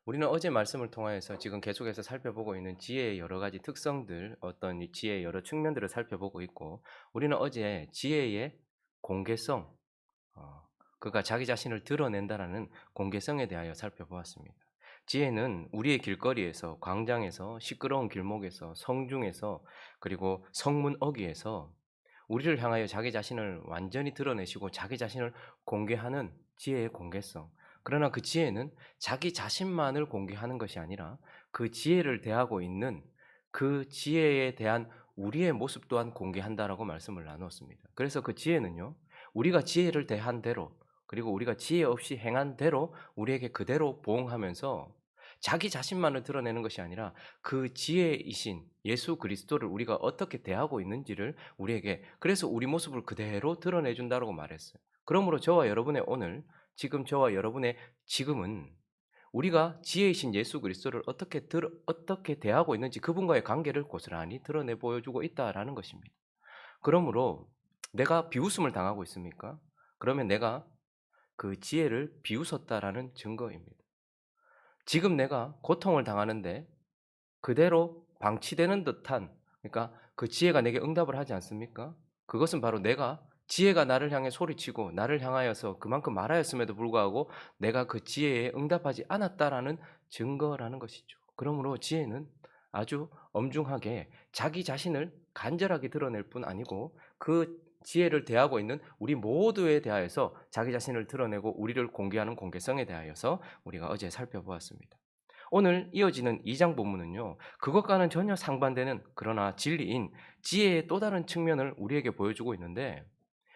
우리는 어제 말씀을 통하여서 지금 계속해서 살펴보고 있는 지혜의 여러 가지 특성들, 어떤 이 지혜의 여러 측면들을 살펴보고 있고, 우리는 어제 지혜의 공개성, 어, 그가 자기 자신을 드러낸다라는 공개성에 대하여 살펴보았습니다. 지혜는 우리의 길거리에서, 광장에서, 시끄러운 길목에서, 성중에서, 그리고 성문 어귀에서 우리를 향하여 자기 자신을 완전히 드러내시고 자기 자신을 공개하는 지혜의 공개성. 그러나 그 지혜는 자기 자신만을 공개하는 것이 아니라 그 지혜를 대하고 있는 그 지혜에 대한 우리의 모습 또한 공개한다라고 말씀을 나누었습니다. 그래서 그 지혜는요, 우리가 지혜를 대한 대로, 그리고 우리가 지혜 없이 행한 대로 우리에게 그대로 보응하면서 자기 자신만을 드러내는 것이 아니라 그 지혜이신 예수 그리스도를 우리가 어떻게 대하고 있는지를 우리에게, 그래서 우리 모습을 그대로 드러내 준다라고 말했어요. 그러므로 저와 여러분의 오늘, 지금 저와 여러분의 지금은 우리가 지혜이신 예수 그리스도를 어떻게 대하고 있는지, 그분과의 관계를 고스란히 드러내 보여주고 있다라는 것입니다. 그러므로 내가 비웃음을 당하고 있습니까? 그러면 내가 그 지혜를 비웃었다라는 증거입니다. 지금 내가 고통을 당하는데 그대로 방치되는 듯한, 그러니까 그 지혜가 내게 응답을 하지 않습니까? 그것은 바로 내가 지혜가 나를 향해 소리치고 나를 향하여서 그만큼 말하였음에도 불구하고 내가 그 지혜에 응답하지 않았다라는 증거라는 것이죠. 그러므로 지혜는 아주 엄중하게 자기 자신을 간절하게 드러낼 뿐 아니고 그 지혜를 대하고 있는 우리 모두에 대하여서 자기 자신을 드러내고 우리를 공개하는 공개성에 대하여서 우리가 어제 살펴보았습니다. 오늘 이어지는 2장 본문은요, 그것과는 전혀 상반되는 그러나 진리인 지혜의 또 다른 측면을 우리에게 보여주고 있는데,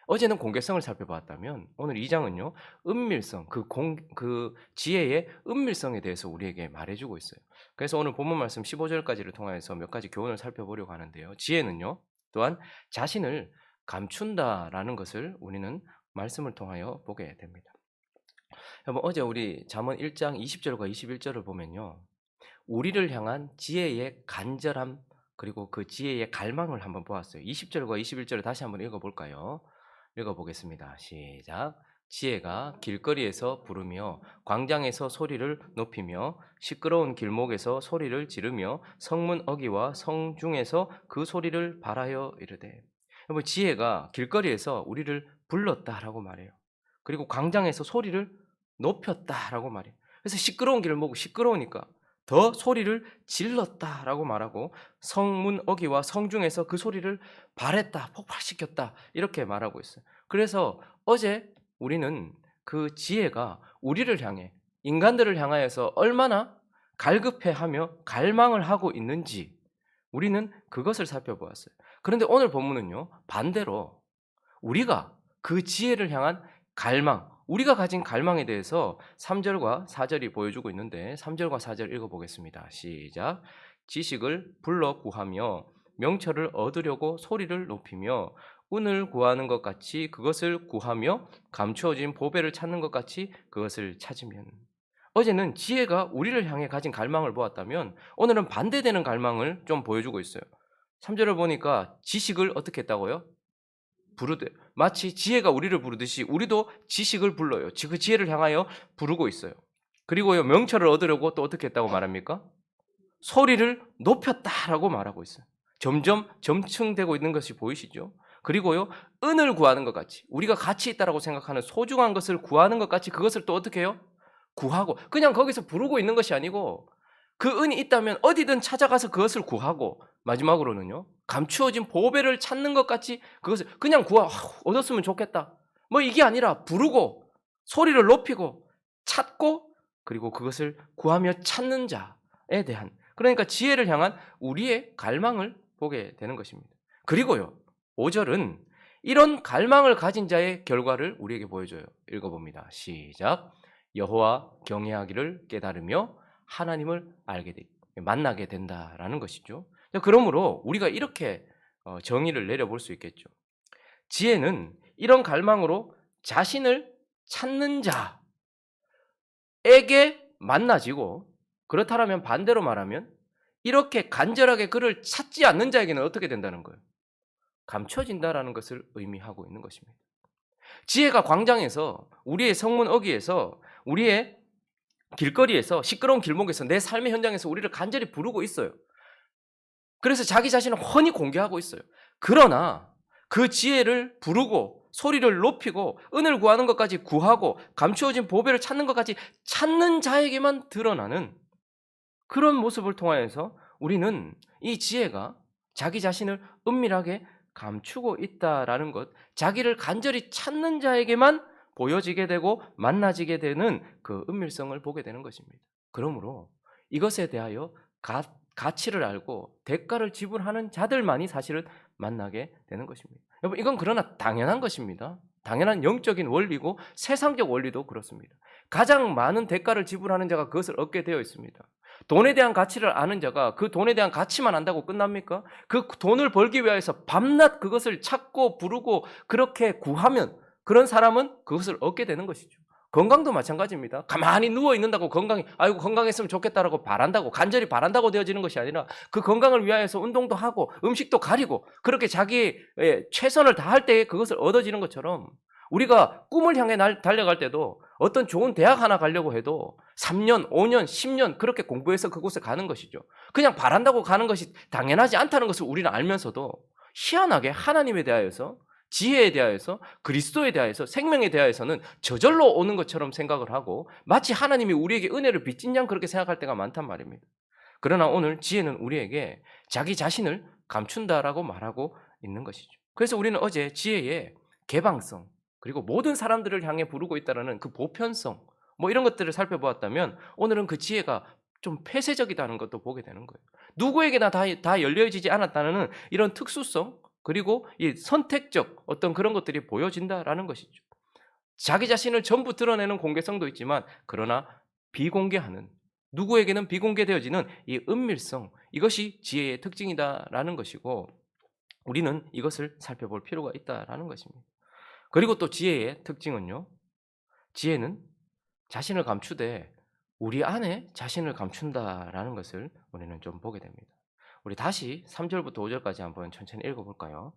어제는 공개성을 살펴봤다면 오늘 2장은요, 은밀성, 그 지혜의 은밀성에 대해서 우리에게 말해주고 있어요. 그래서 오늘 본문 말씀 15절까지를 통하여서 몇 가지 교훈을 살펴보려고 하는데요, 지혜는요, 또한 자신을 감춘다라는 것을 우리는 말씀을 통하여 보게 됩니다. 여러분, 어제 우리 잠언 1장 20절과 21절을 보면요, 우리를 향한 지혜의 간절함, 그리고 그 지혜의 갈망을 한번 보았어요. 20절과 21절을 다시 한번 읽어볼까요? 읽어보겠습니다. 시작. 지혜가 길거리에서 부르며 광장에서 소리를 높이며 시끄러운 길목에서 소리를 지르며 성문 어귀와 성중에서 그 소리를 발하여 이르되. 여러분, 지혜가 길거리에서 우리를 불렀다라고 말해요. 그리고 광장에서 소리를 높였다라고 말해요. 그래서 시끄러운 길목, 시끄러우니까 더 소리를 질렀다라고 말하고, 성문 어귀와 성중에서 그 소리를 발했다, 폭발시켰다, 이렇게 말하고 있어요. 그래서 어제 우리는 그 지혜가 우리를 향해, 인간들을 향하여서 얼마나 갈급해하며 갈망을 하고 있는지 우리는 그것을 살펴보았어요. 그런데 오늘 본문은요, 반대로 우리가 그 지혜를 향한 갈망, 우리가 가진 갈망에 대해서 3절과 4절이 보여주고 있는데, 3절과 4절 읽어보겠습니다. 시작. 지식을 불러 구하며 명철을 얻으려고 소리를 높이며 운을 구하는 것 같이 그것을 구하며 감추어진 보배를 찾는 것 같이 그것을 찾으면. 어제는 지혜가 우리를 향해 가진 갈망을 보았다면 오늘은 반대되는 갈망을 좀 보여주고 있어요. 3절을 보니까 지식을 어떻게 했다고요? 부르되, 마치 지혜가 우리를 부르듯이 우리도 지식을 불러요. 그 지혜를 향하여 부르고 있어요. 그리고요, 명철을 얻으려고 또 어떻게 했다고 말합니까? 소리를 높였다라고 말하고 있어요. 점점 점층되고 있는 것이 보이시죠? 그리고요, 은을 구하는 것 같이, 우리가 가치 있다라고 생각하는 소중한 것을 구하는 것 같이 그것을 또 어떻게 해요? 구하고, 그냥 거기서 부르고 있는 것이 아니고 그 은이 있다면 어디든 찾아가서 그것을 구하고, 마지막으로는요, 감추어진 보배를 찾는 것 같이 그것을 그냥 얻었으면 좋겠다, 뭐 이게 아니라 부르고 소리를 높이고 찾고, 그리고 그것을 구하며 찾는 자에 대한, 그러니까 지혜를 향한 우리의 갈망을 보게 되는 것입니다. 그리고요, 5절은 이런 갈망을 가진 자의 결과를 우리에게 보여줘요. 읽어봅니다. 시작. 여호와 경외하기를 깨달으며 하나님을 만나게 된다라는 것이죠. 그러므로 우리가 이렇게 정의를 내려볼 수 있겠죠. 지혜는 이런 갈망으로 자신을 찾는 자에게 만나지고, 그렇다면 반대로 말하면 이렇게 간절하게 그를 찾지 않는 자에게는 어떻게 된다는 거예요? 감춰진다라는 것을 의미하고 있는 것입니다. 지혜가 광장에서, 우리의 성문 어귀에서, 우리의 길거리에서 시끄러운 길목에서 내 삶의 현장에서 우리를 간절히 부르고 있어요. 그래서 자기 자신을 훤히 공개하고 있어요. 그러나 그 지혜를 부르고 소리를 높이고 은을 구하는 것까지 구하고 감추어진 보배를 찾는 것까지 찾는 자에게만 드러나는 그런 모습을 통하여서 우리는 이 지혜가 자기 자신을 은밀하게 감추고 있다라는 것, 자기를 간절히 찾는 자에게만 보여지게 되고 만나지게 되는 그 은밀성을 보게 되는 것입니다. 그러므로 이것에 대하여 가치를 알고 대가를 지불하는 자들만이 사실은 만나게 되는 것입니다. 여러분, 이건 그러나 당연한 것입니다. 당연한 영적인 원리고 세상적 원리도 그렇습니다. 가장 많은 대가를 지불하는 자가 그것을 얻게 되어 있습니다. 돈에 대한 가치를 아는 자가 그 돈에 대한 가치만 안다고 끝납니까? 그 돈을 벌기 위해서 밤낮 그것을 찾고 부르고 그렇게 구하면 그런 사람은 그것을 얻게 되는 것이죠. 건강도 마찬가지입니다. 가만히 누워 있는다고 건강이 아이고 건강했으면 좋겠다라고 바란다고 간절히 바란다고 되어지는 것이 아니라 그 건강을 위하여서 운동도 하고 음식도 가리고 그렇게 자기의 최선을 다할 때 그것을 얻어지는 것처럼 우리가 꿈을 향해 달려갈 때도 어떤 좋은 대학 하나 가려고 해도 3년, 5년, 10년 그렇게 공부해서 그곳에 가는 것이죠. 그냥 바란다고 가는 것이 당연하지 않다는 것을 우리는 알면서도 희한하게 하나님에 대하여서 지혜에 대하여서 그리스도에 대하여서 생명에 대하여서는 저절로 오는 것처럼 생각을 하고 마치 하나님이 우리에게 은혜를 빚진 양 그렇게 생각할 때가 많단 말입니다. 그러나 오늘 지혜는 우리에게 자기 자신을 감춘다라고 말하고 있는 것이죠. 그래서 우리는 어제 지혜의 개방성 그리고 모든 사람들을 향해 부르고 있다는 그 보편성 뭐 이런 것들을 살펴보았다면 오늘은 그 지혜가 좀 폐쇄적이다는 것도 보게 되는 거예요. 누구에게나 다 열려지지 않았다는 이런 특수성 그리고 이 선택적 어떤 그런 것들이 보여진다라는 것이죠. 자기 자신을 전부 드러내는 공개성도 있지만 그러나 비공개하는 누구에게는 비공개되어지는 이 은밀성 이것이 지혜의 특징이다라는 것이고 우리는 이것을 살펴볼 필요가 있다라는 것입니다. 그리고 또 지혜의 특징은요. 지혜는 자신을 감추되 우리 안에 자신을 감춘다라는 것을 우리는 좀 보게 됩니다. 우리 다시 3절부터 5절까지 한번 천천히 읽어볼까요?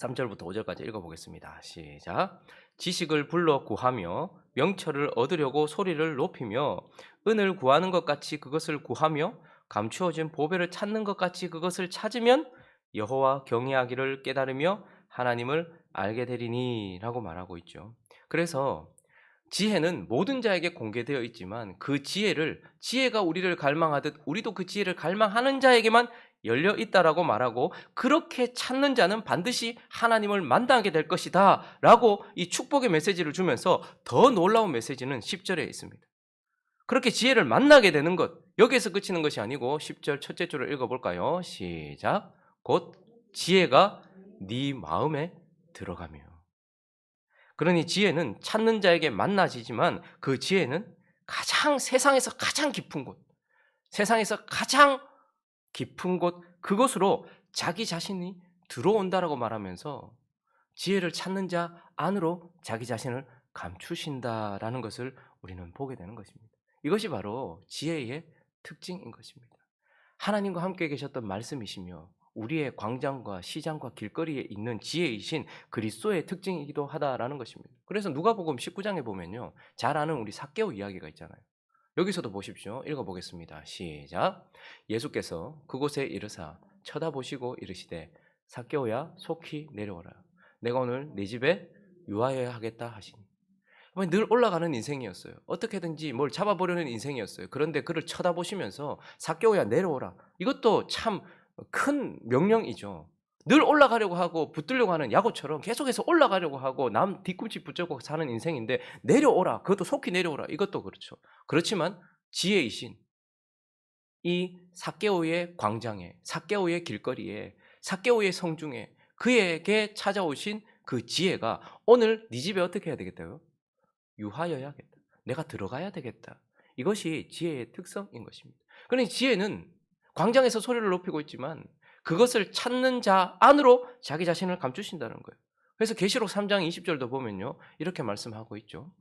3절부터 5절까지 읽어보겠습니다. 시작. 지식을 불러 구하며 명철을 얻으려고 소리를 높이며 은을 구하는 것 같이 그것을 구하며 감추어진 보배를 찾는 것 같이 그것을 찾으면 여호와 경외하기를 깨달으며 하나님을 알게 되리니 라고 말하고 있죠. 그래서 지혜는 모든 자에게 공개되어 있지만 그 지혜가 우리를 갈망하듯 우리도 그 지혜를 갈망하는 자에게만 열려 있다라고 말하고 그렇게 찾는 자는 반드시 하나님을 만나게 될 것이다 라고 이 축복의 메시지를 주면서 더 놀라운 메시지는 10절에 있습니다. 그렇게 지혜를 만나게 되는 것 여기에서 그치는 것이 아니고 10절 첫째 줄을 읽어볼까요? 시작. 곧 지혜가 네 마음에 들어가며 그러니 지혜는 찾는 자에게 만나지지만 그 지혜는 세상에서 가장 깊은 곳, 세상에서 가장 깊은 곳, 그곳으로 자기 자신이 들어온다라고 말하면서 지혜를 찾는 자 안으로 자기 자신을 감추신다라는 것을 우리는 보게 되는 것입니다. 이것이 바로 지혜의 특징인 것입니다. 하나님과 함께 계셨던 말씀이시며 우리의 광장과 시장과 길거리에 있는 지혜이신 그리스도의 특징이기도 하다라는 것입니다. 그래서 누가복음 19장에 보면요. 잘 아는 우리 삭개오 이야기가 있잖아요. 여기서도 보십시오. 읽어보겠습니다. 시작. 예수께서 그곳에 이르사 쳐다보시고 이르시되 삭개오야 속히 내려오라. 내가 오늘 네 집에 유하여야 하겠다 하시니. 늘 올라가는 인생이었어요. 어떻게든지 뭘 잡아보려는 인생이었어요. 그런데 그를 쳐다보시면서 삭개오야 내려오라. 이것도 참 큰 명령이죠. 늘 올라가려고 하고 붙들려고 하는 야구처럼 계속해서 올라가려고 하고 남 뒤꿈치 붙잡고 사는 인생인데 내려오라. 그것도 속히 내려오라. 이것도 그렇죠. 그렇지만 지혜이신 이 삭개오의 광장에 삭개오의 길거리에 삭개오의 성중에 그에게 찾아오신 그 지혜가 오늘 네 집에 어떻게 해야 되겠다요? 유하여야겠다. 내가 들어가야 되겠다. 이것이 지혜의 특성인 것입니다. 그러니 지혜는 광장에서 소리를 높이고 있지만 그것을 찾는 자 안으로 자기 자신을 감추신다는 거예요. 그래서 계시록 3장 20절도 보면요. 이렇게 말씀하고 있죠.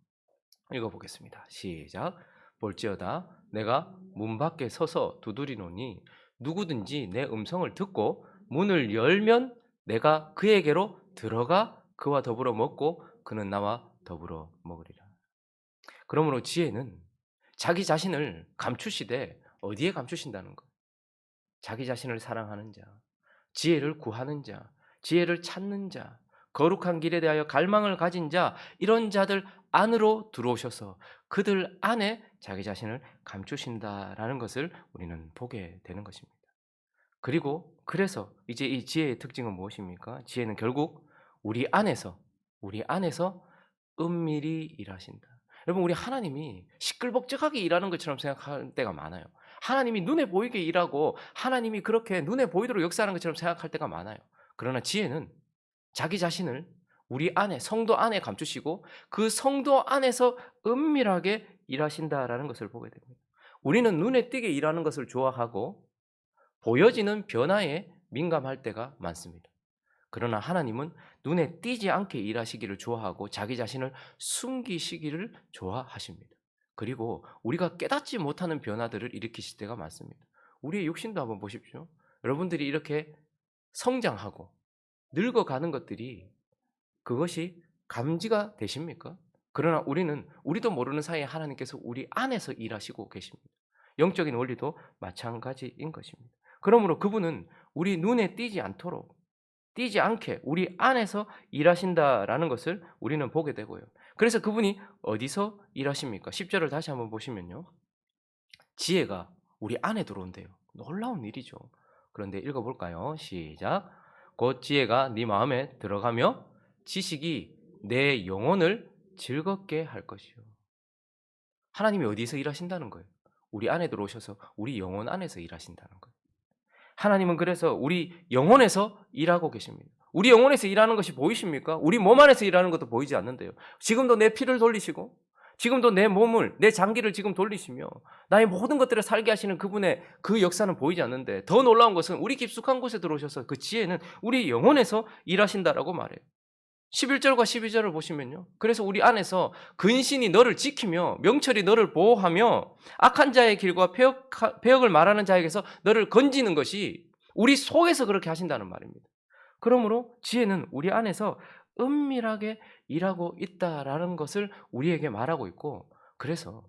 읽어보겠습니다. 시작. 볼지어다 내가 문 밖에 서서 두드리노니 누구든지 내 음성을 듣고 문을 열면 내가 그에게로 들어가 그와 더불어 먹고 그는 나와 더불어 먹으리라. 그러므로 지혜는 자기 자신을 감추시되 어디에 감추신다는 거예요? 자기 자신을 사랑하는 자, 지혜를 구하는 자, 지혜를 찾는 자, 거룩한 길에 대하여 갈망을 가진 자, 이런 자들 안으로 들어오셔서 그들 안에 자기 자신을 감추신다라는 것을 우리는 보게 되는 것입니다. 그리고 그래서 이제 이 지혜의 특징은 무엇입니까? 지혜는 결국 우리 안에서 은밀히 일하신다. 여러분, 우리 하나님이 시끌벅적하게 일하는 것처럼 생각할 때가 많아요. 하나님이 눈에 보이게 일하고 하나님이 그렇게 눈에 보이도록 역사하는 것처럼 생각할 때가 많아요. 그러나 지혜는 자기 자신을 우리 안에, 성도 안에 감추시고 그 성도 안에서 은밀하게 일하신다라는 것을 보게 됩니다. 우리는 눈에 띄게 일하는 것을 좋아하고 보여지는 변화에 민감할 때가 많습니다. 그러나 하나님은 눈에 띄지 않게 일하시기를 좋아하고 자기 자신을 숨기시기를 좋아하십니다. 그리고 우리가 깨닫지 못하는 변화들을 일으키실 때가 많습니다. 우리의 육신도 한번 보십시오. 여러분들이 이렇게 성장하고 늙어가는 것들이 그것이 감지가 되십니까? 그러나 우리도 모르는 사이에 하나님께서 우리 안에서 일하시고 계십니다. 영적인 원리도 마찬가지인 것입니다. 그러므로 그분은 우리 눈에 띄지 않게 우리 안에서 일하신다라는 것을 우리는 보게 되고요. 그래서 그분이 어디서 일하십니까? 10절을 다시 한번 보시면요. 지혜가 우리 안에 들어온대요. 놀라운 일이죠. 그런데 읽어볼까요? 시작. 곧 지혜가 네 마음에 들어가며 지식이 내 영혼을 즐겁게 할 것이요. 하나님이 어디서 일하신다는 거예요? 우리 안에 들어오셔서 우리 영혼 안에서 일하신다는 거예요. 하나님은 그래서 우리 영혼에서 일하고 계십니다. 우리 영혼에서 일하는 것이 보이십니까? 우리 몸 안에서 일하는 것도 보이지 않는데요. 지금도 내 피를 돌리시고 지금도 내 몸을, 내 장기를 지금 돌리시며 나의 모든 것들을 살게 하시는 그분의 그 역사는 보이지 않는데, 더 놀라운 것은 우리 깊숙한 곳에 들어오셔서 그 지혜는 우리 영혼에서 일하신다라고 말해요. 11절과 12절을 보시면요. 그래서 우리 안에서 근신이 너를 지키며 명철이 너를 보호하며 악한 자의 길과 패역을 말하는 자에게서 너를 건지는 것이 우리 속에서 그렇게 하신다는 말입니다. 그러므로 지혜는 우리 안에서 은밀하게 일하고 있다라는 것을 우리에게 말하고 있고, 그래서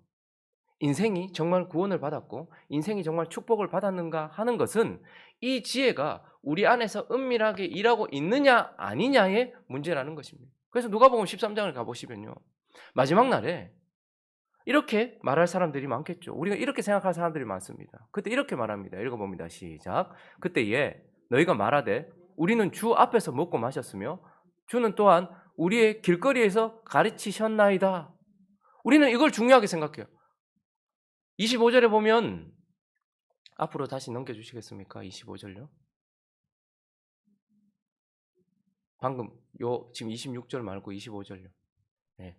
인생이 정말 구원을 받았고 인생이 정말 축복을 받았는가 하는 것은 이 지혜가 우리 안에서 은밀하게 일하고 있느냐 아니냐의 문제라는 것입니다. 그래서 누가복음 13장을 가보시면요, 마지막 날에 이렇게 말할 사람들이 많겠죠. 우리가 이렇게 생각할 사람들이 많습니다. 그때 이렇게 말합니다. 읽어봅니다. 시작. 그때에 너희가 말하되 우리는 주 앞에서 먹고 마셨으며 주는 또한 우리의 길거리에서 가르치셨나이다. 우리는 이걸 중요하게 생각해요. 25절에 보면, 앞으로 다시 넘겨주시겠습니까? 25절요. 방금 지금 26절 말고 25절요. 네.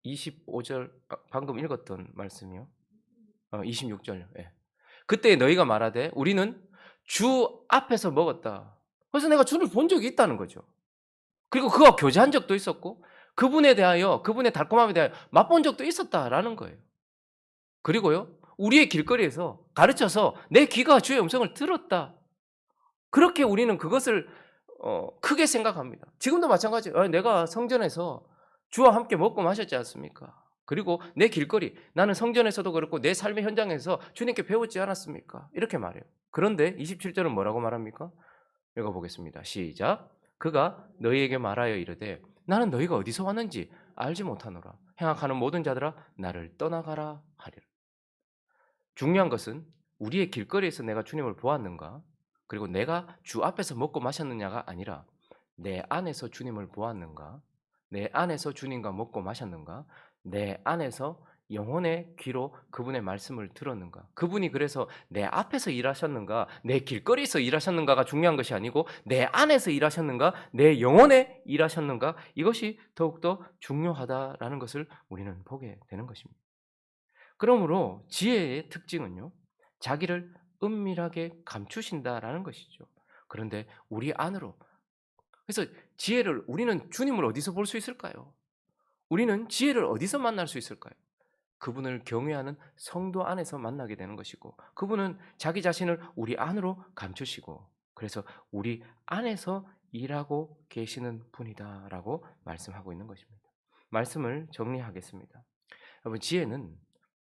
25절 방금 읽었던 말씀이요. 26절요. 네. 그때 너희가 말하되 우리는 주 앞에서 먹었다. 그래서 내가 주를 본 적이 있다는 거죠. 그리고 그와 교제한 적도 있었고 그분에 대하여, 그분의 달콤함에 대하여 맛본 적도 있었다라는 거예요. 그리고요, 우리의 길거리에서 가르쳐서 내 귀가 주의 음성을 들었다. 그렇게 우리는 그것을 크게 생각합니다. 지금도 마찬가지예요. 내가 성전에서 주와 함께 먹고 마셨지 않습니까? 그리고 내 길거리, 나는 성전에서도 그렇고 내 삶의 현장에서 주님께 배웠지 않았습니까? 이렇게 말해요. 그런데 27절은 뭐라고 말합니까? 읽어보겠습니다. 시작. 그가 너희에게 말하여 이르되 나는 너희가 어디서 왔는지 알지 못하노라. 행악하는 모든 자들아 나를 떠나가라 하리라. 중요한 것은 우리의 길거리에서 내가 주님을 보았는가, 그리고 내가 주 앞에서 먹고 마셨느냐가 아니라 내 안에서 주님을 보았는가, 내 안에서 주님과 먹고 마셨는가, 내 안에서 영혼의 귀로 그분의 말씀을 들었는가, 그분이 그래서 내 앞에서 일하셨는가, 내 길거리에서 일하셨는가가 중요한 것이 아니고 내 안에서 일하셨는가, 내 영혼에 일하셨는가, 이것이 더욱더 중요하다라는 것을 우리는 보게 되는 것입니다. 그러므로 지혜의 특징은요, 자기를 은밀하게 감추신다라는 것이죠. 그런데 우리 안으로, 그래서 우리는 주님을 어디서 볼 수 있을까요? 우리는 지혜를 어디서 만날 수 있을까요? 그분을 경외하는 성도 안에서 만나게 되는 것이고, 그분은 자기 자신을 우리 안으로 감추시고, 그래서 우리 안에서 일하고 계시는 분이다라고 말씀하고 있는 것입니다. 말씀을 정리하겠습니다. 여러분 지혜는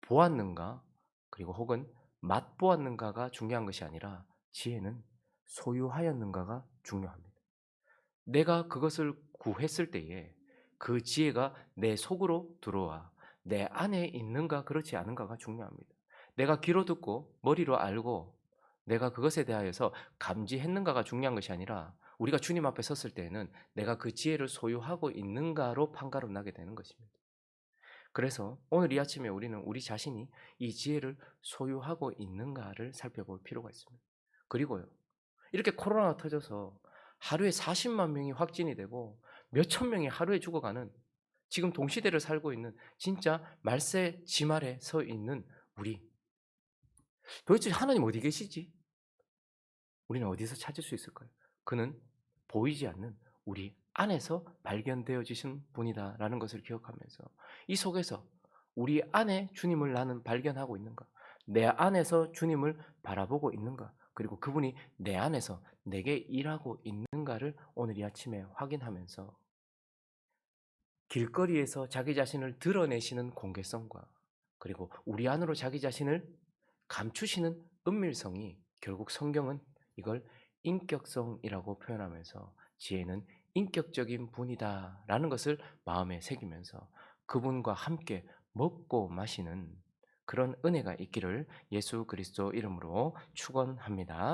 보았는가 그리고 혹은 맛보았는가가 중요한 것이 아니라 지혜는 소유하였는가가 중요합니다. 내가 그것을 구했을 때에 그 지혜가 내 속으로 들어와 내 안에 있는가 그렇지 않은가가 중요합니다. 내가 귀로 듣고 머리로 알고 내가 그것에 대하여서 감지했는가가 중요한 것이 아니라 우리가 주님 앞에 섰을 때에는 내가 그 지혜를 소유하고 있는가로 판가름 나게 되는 것입니다. 그래서 오늘 이 아침에 우리는 우리 자신이 이 지혜를 소유하고 있는가를 살펴볼 필요가 있습니다. 그리고요, 이렇게 코로나가 터져서 하루에 40만 명이 확진이 되고 몇천 명이 하루에 죽어가는 지금 동시대를 살고 있는 진짜 말세 지말에 서 있는 우리. 도대체 하나님 어디 계시지? 우리는 어디서 찾을 수 있을까요? 그는 보이지 않는 우리 안에서 발견되어지신 분이다라는 것을 기억하면서 이 속에서 우리 안에 주님을 나는 발견하고 있는가? 내 안에서 주님을 바라보고 있는가? 그리고 그분이 내 안에서 내게 일하고 있는가를 오늘 이 아침에 확인하면서 길거리에서 자기 자신을 드러내시는 공개성과 그리고 우리 안으로 자기 자신을 감추시는 은밀성이 결국 성경은 이걸 인격성이라고 표현하면서 지혜는 인격적인 분이다라는 것을 마음에 새기면서 그분과 함께 먹고 마시는 그런 은혜가 있기를 예수 그리스도 이름으로 축원합니다.